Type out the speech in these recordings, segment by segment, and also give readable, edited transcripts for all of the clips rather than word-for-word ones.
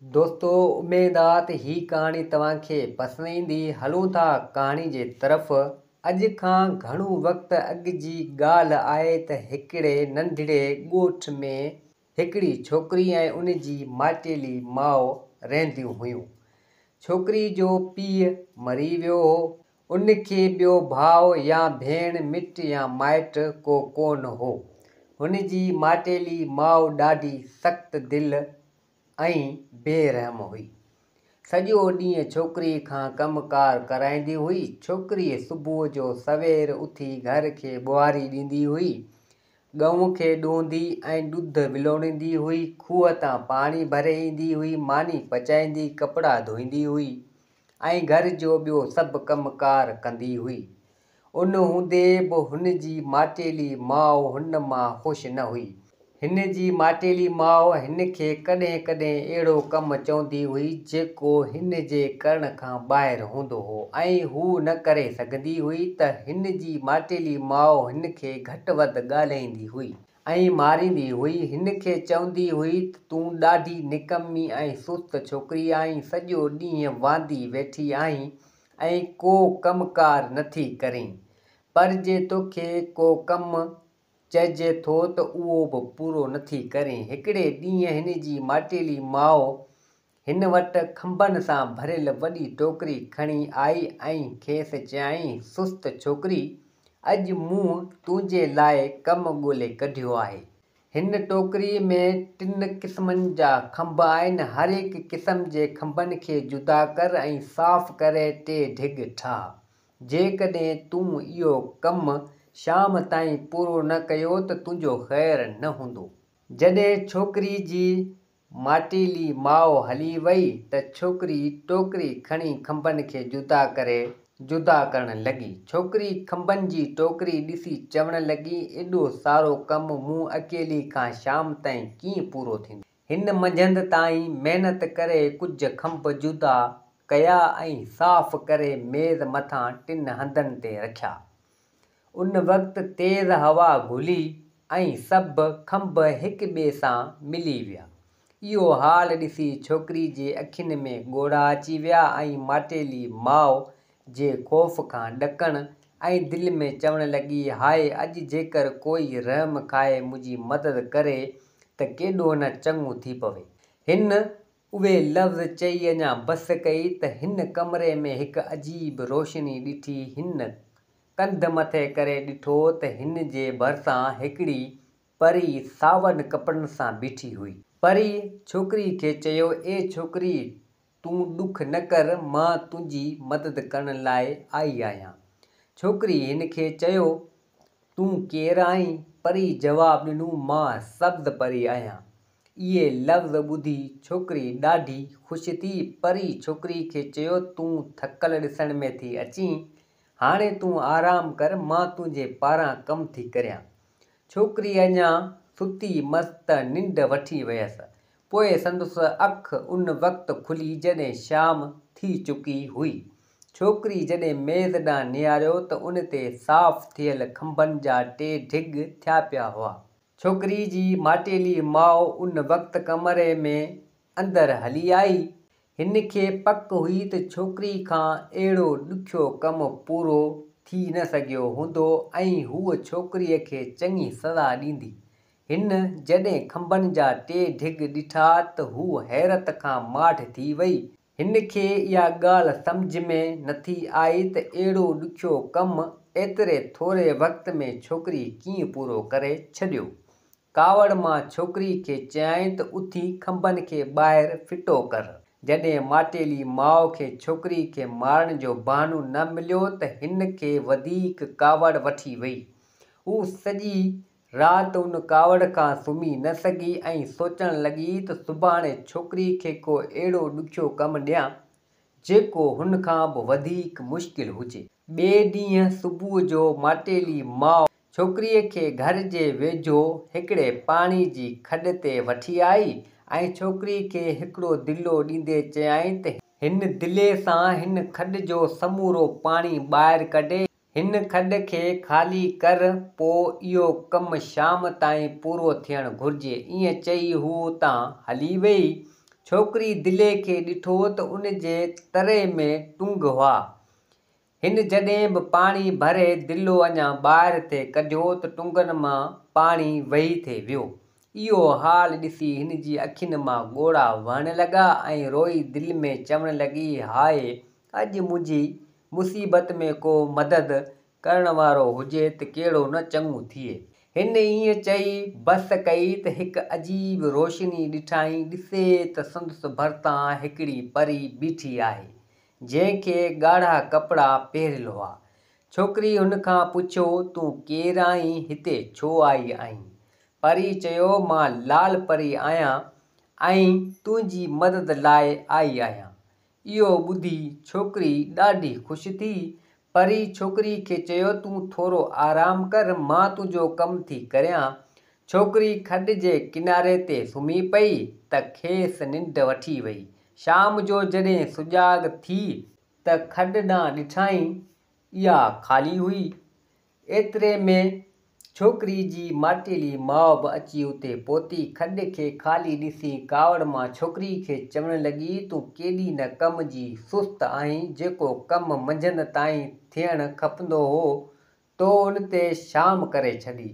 दोस्तों, उम्मीद आहे त ही कहाणी तव्हांखे पसंदि ईंदी। हलूं था कहाणी जे तरफ़। अॼु खां घणो वक़्तु अॻु जी ॻाल्हि आहे त हिकिड़े नंढड़े ॻोठ में हिकिड़ी छोकिरी ऐं उन जी माटेली माउ रहंदियूं हुयूं। छोकिरी जो पीउ मरी वियो हो। उन खे ॿियो भाउ या भेण मिट या माइट को कोन हो। हुन जी माटेली माउ ॾाढी सख़्तु दिलि ऐं बेरहम हुई। सॼो ॾींहुं छोकिरी खां कमकार कराईंदी हुई। छोकिरी सुबुह जो सवेर उथी घर खे ॿुहारी ॾींदी हुई, गऊं खे ॾोहंदी ऐं ॾुध विलोड़ींदी हुई, खूह तां पाणी भरे ईंदी हुई, मानी पचाईंदी, कपिड़ा धोईंदी हुई ऐं घर जो ॿियो सभु कमकार कंदी हुई। उन हूंदे बि हुन जी माटेली माउ हुन मां ख़ुशि न हुई। हिन जी माटेली माउ हिन खे कॾहिं कॾहिं अहिड़ो कमु चवंदी हुई जेको हिन जे करण खां ॿाहिरि हूंदो हो ऐं हू न करे सघंदी हुई त हिन जी माटेली माउ हिन खे घटि वधि ॻाल्हाईंदी हुई ऐं मारींदी हुई। हिन खे चवंदी हुई त तूं ॾाढी निकम्मी ऐं सुस्त छोकिरी आहीं, सॼो ॾींहुं वांदी वेठी आहीं ऐं को कमकार नथी करीं। पर जे तोखे को कमु चइजे थो त उहो बि पूरो नथी करीं। हिकिड़े ॾींहुं हिन जी माटेली माउ हिन वटि खंभनि सां भरियल वॾी टोकरी खणी आई ऐं खेसि चयाईं, सुस्त छोकिरी, अॼु मूं तुंहिंजे लाइ कमु ॻोल्हे कढियो आहे। हिन टोकरी में 3 क़िस्मनि जा खंभ आहिनि। हर हिकु क़िस्म जे खंभनि खे जुदा कर ऐं साफ़ करे 2 ढिग ठाह। जेकॾहिं तूं इहो कमु शाम ताईं पूरो न कयो त तुंहिंजो ख़ैरु न हूंदो। जॾहिं छोकिरी जी माटेली माउ हली वई त छोकिरी टोकरी खणी खंभनि खे जुदा करणु लॻी। छोकिरी खंभनि जी टोकरी ॾिसी चवणु लॻी, एॾो सारो कमु मूं अकेली खां शाम ताईं कीअं पूरो थींदो। हिन मंझंदि ताईं महिनत करे कुझु खंभ जुदा कया ऐं साफ़ करे मेज़ मथां 3 हंधनि ते रखिया। उन वक़्तु तेज़ हवा घुली ऐं सभु खंभ हिक ॿिए सां मिली विया। इहो हाल ॾिसी छोकिरी जे अखियुनि में ॻोढ़ा अची विया ऐं माटेली माउ जे ख़ौफ़ खां ॾकणु ऐं दिलि में चवणु लॻी, हाय, अॼु जेकर कोई रहम खाए मुंहिंजी मदद करे त केॾो न चङो थी पवे। हिन उहे लफ़्ज़ चई अञा बस कई त हिन कमरे में हिकु अजीब रोशनी ॾिठी। हिन कंध मथे करे ॾिठो त हिन जे भरिसां हिकिड़ी परी सावनि कपिड़नि सां बीठी हुई। परी छोकिरी खे चयो, ए छोकिरी, तूं ॾुख न कर, मां तुंहिंजी मदद करण लाइ आई आहियां। छोकिरी हिन खे चयो, तूं केरु आहीं? परी जवाबु ॾिनो, मां सब्ज़ परी आहियां। इहे लफ़्ज़ ॿुधी छोकिरी ॾाढी ख़ुशि थी। परी छोकिरी खे चयो, तूं थकल ॾिसण में थी अचीं, हाणे तूं आराम कर, मां तुंहिंजे पारां कमु थी करियां। छोकिरी अञा सुती मस्त निंड वठी वियसि। पोइ संदसि अखि उन वक़्तु खुली जॾहिं शाम थी चुकी हुई। छोकिरी जॾहिं मेज़ ॾांहुं निहारियो त उन ते साफ़ थियल खंभनि जा 2 ढिग थिया पिया हुआ। छोकिरी जी माटेली माउ उन वक़्तु कमरे में अंदरि हली आई। हिन खे पक हुई त छोकिरी खां अहिड़ो ॾुखियो कमु पूरो थी न सघियो हूंदो ऐं हूअ छोकिरीअ खे चङी सज़ा ॾींदी। हिन जॾहिं खंभनि जा 2 ढिग ॾिठा त हू हैरत खां माठि थी वई। हिन खे इहा ॻाल्हि सम्झ में नथी आई त अहिड़ो ॾुखियो कमु एतिरे थोरे वक़्त में छोकिरी कीअं पूरो करे छॾियो। कावड़ मां छोकिरी खे चयाईं त उथी खंभनि खे ॿाहिरि फिटो कर। जॾहिं माटेली माउ खे छोकिरी खे मारण जो बहानो न मिलियो त हिन खे वधीक कावड़ वठी वई। हू सॼी राति उन कावड़ खां सुम्ही न सघी ऐं सोचणु लॻी त सुभाणे छोकिरी खे को अहिड़ो ॾुखियो कमु ॾियां जेको हुन खां बि वधीक मुश्किल हुजे। ॿिए ॾींहुं सुबुह जो माटेली माउ छोकिरीअ खे घर जे वेझो हिकिड़े पाणी जी खॾ ते वठी आई ऐं छोकिरी खे हिकिड़ो दिलो ॾींदे चयाईं त हिन दिले सां हिन खॾ जो समूरो पाणी ॿाहिरि कढे हिन खॾ खे ख़ाली कर, पोइ इहो कमु शाम ताईं पूरो थियणु घुरिजे। ईअं चई हू उतां हली वई। छोकिरी दिले खे ॾिठो त उन जे तरे में टुंग हुआ। हिन जॾहिं बि पाणी भरे दिलो अञा ॿाहिरि थे कढियो त टुंगनि मां पाणी वही थे वियो। इहो हाल ॾिसी हिन जी अखियुनि मां ॻोढ़ा वहण लॻा ऐं रोई दिलि में चवणु लॻी, हाय, अॼु मुंहिंजी मुसीबत में को मदद करण वारो हुजे त कहिड़ो न चङो थिए। हिन ईअं चई बस कई त हिकु अजीब रोशनी ॾिठाई। ॾिसे त संदसि भरिसां हिकिड़ी परी बीठी आहे जंहिंखे ॻाढ़ा कपिड़ा पहिरियल हुआ। छोकिरी हुन खां पुछियो, तूं केरु आहीं, हिते छो आई आहीं? परी चयो, मां लाल परी आहियां ऐं तुंहिंजी मदद लाइ आई आहियां। इहो ॿुधी छोकिरी ॾाढी ख़ुशि थी। परी छोकिरी खे चयो, तूं थोरो आराम कर, मां तुंहिंजो कमु थी करियां। छोकिरी खॾ जे किनारे ते सुम्ही पई त खेसि निंड वठी वई। शाम जो जॾहिं सुॼाग थी त खॾ ॾांहुं ॾिठाई, इहा ख़ाली हुई। एतिरे में छोकिरी जी माटेली माउ बि अची उते पहुती। खॾ खे ख़ाली ॾिसी कावड़ मां छोकिरी खे चवणु लॻी, तूं केॾी न कम जी सुस्त आहीं। जेको कमु मंझंदि ताईं थियणु खपंदो हो तो उन ते शाम करे छॾी।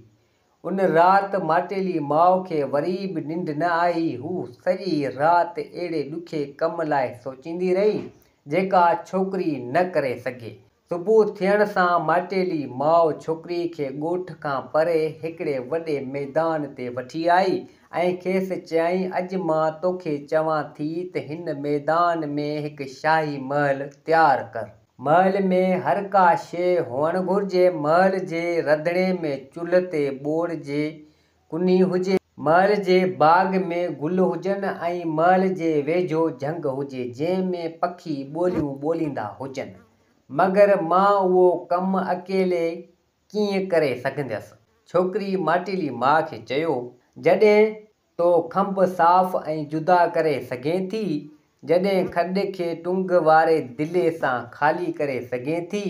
उन राति माटेली माउ खे वरी बि निंड न आई। हू सॼी राति अहिड़े ॾुखे कम लाइ सोचींदी रही जेका छोकिरी न करे सघे। सुबुह थियण सां माटेली माउ छोकिरी खे ॻोठ खां परे हिकिड़े वॾे मैदान ते वठी आई ऐं खेसि चयाईं, अॼु मां तोखे चवां थी त हिन मैदान में हिकु शाही महल तयारु कर। महल में हर का शइ हुअणु घुरिजे। महल जे रंधिणे में चुल्ह ते ॿोड़ जे कुनी हुजे। महल जे बाग़ में गुल हुजनि ऐं महल जे वेझो झंग हुजे जंहिं में पखी ॿोलियूं ॿोलींदा हुजनि। मगर मां उहो कमु अकेले कीअं करे सघंदसि? छोकिरी माटेली माउ खे चयो, जॾहिं तो खंभ साफ़ ऐं जुदा करे सघें थी, जॾहिं खॾ खे टुंग वारे दिले सां ख़ाली करे सघें थी,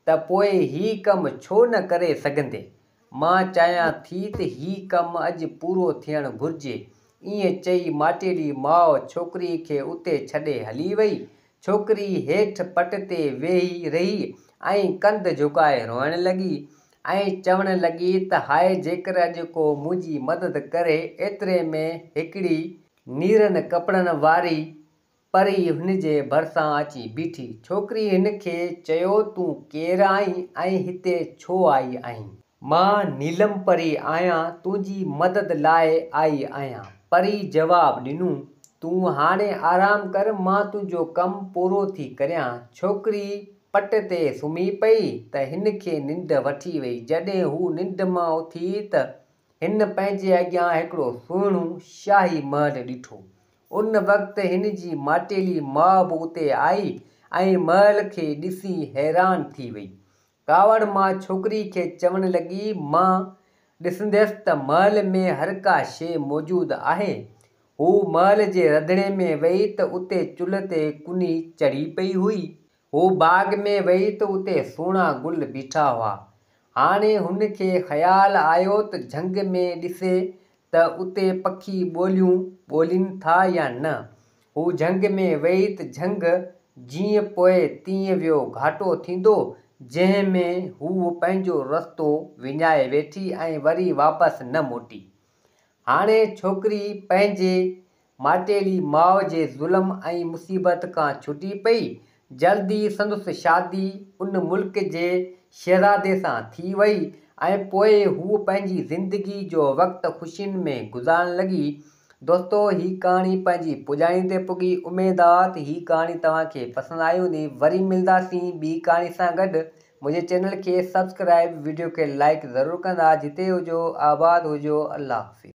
त पोइ ही कमु छो न करे सघंदे? मां चाहियां थी त ही कमु अॼु पूरो थियणु घुरिजे। ईअं चई माटेली माउ छोकिरी खे उते छॾे हली वई। छोकिरी हेठि पट ते वेही रही ऐं कंध झुकाए रोअण लॻी ऐं चवणु लॻी त हाय, जेकर अॼु को मुंहिंजी मदद करे। एतिरे में हिकिड़ी नीरनि कपिड़नि वारी परी हुन जे भरिसां अची बीठी। छोकिरी हिन खे चयो, तूं केरु आहीं ऐं हिते छो आई आहीं? मां नीलम परी आहियां, तुंहिंजी मदद लाइ आई आहियां। परी जवाबु ॾिनो, तूं हाणे आराम कर, मां तुंहिंजो कमु पूरो थी करियां। छोकिरी पट ते सुम्ही पई त हिन खे निंड वठी वई। जॾहिं हू निंड मां उथी त हिन पंहिंजे अॻियां हिकिड़ो सुहिणो शाही महल ॾिठो। उन वक़्तु हिन जी माटेली माउ बि उते आई ऐं महल खे ॾिसी हैरान थी वई। कावड़ मां छोकिरी खे चवणु लॻी, मां ॾिसंदसि त महल में हर का शइ मौजूदु आहे। हू महल जे रंधिणे में वई त उते चुल्ह ते कुनी चढ़ी पई हुई। हू बाग़ में वई त उते सुहिणा गुल बीठा हुआ। हाणे हुन खे ख़्यालु आयो त झंग में ॾिसे त उते पखी ॿोलियूं ॿोलीनि था या न। हू झंग में वई त झंग जीअं पोइ तीअं वियो घाटो थींदो, जंहिं में हू पंहिंजो रस्तो विञाए वेठी ऐं वरी वापसि न मोटी। हाणे छोकिरी पंहिंजे माटेली माउ जे ज़ुल्म ऐं मुसीबत खां छुटी पई। जल्दी संदसि शादी उन मुल्क जे शहज़ादे सां थी वई ऐं पोइ हू पंहिंजी ज़िंदगी जो वक़्तु ख़ुशियुनि में गुज़ारणु लॻी। दोस्तो, ही कहाणी पंहिंजी पुॼाणी ते पुॻी। उमेद आहे त ही कहाणी तव्हांखे पसंदि आई हूंदी। वरी मिलंदासीं ॿी कहाणी सां गॾु। मुंहिंजे चैनल खे सब्सक्राइब, वीडियो खे लाइक ज़रूरु कंदा। जिते हुजो आबाद हुजो। अल्लाह हाफ़िज़।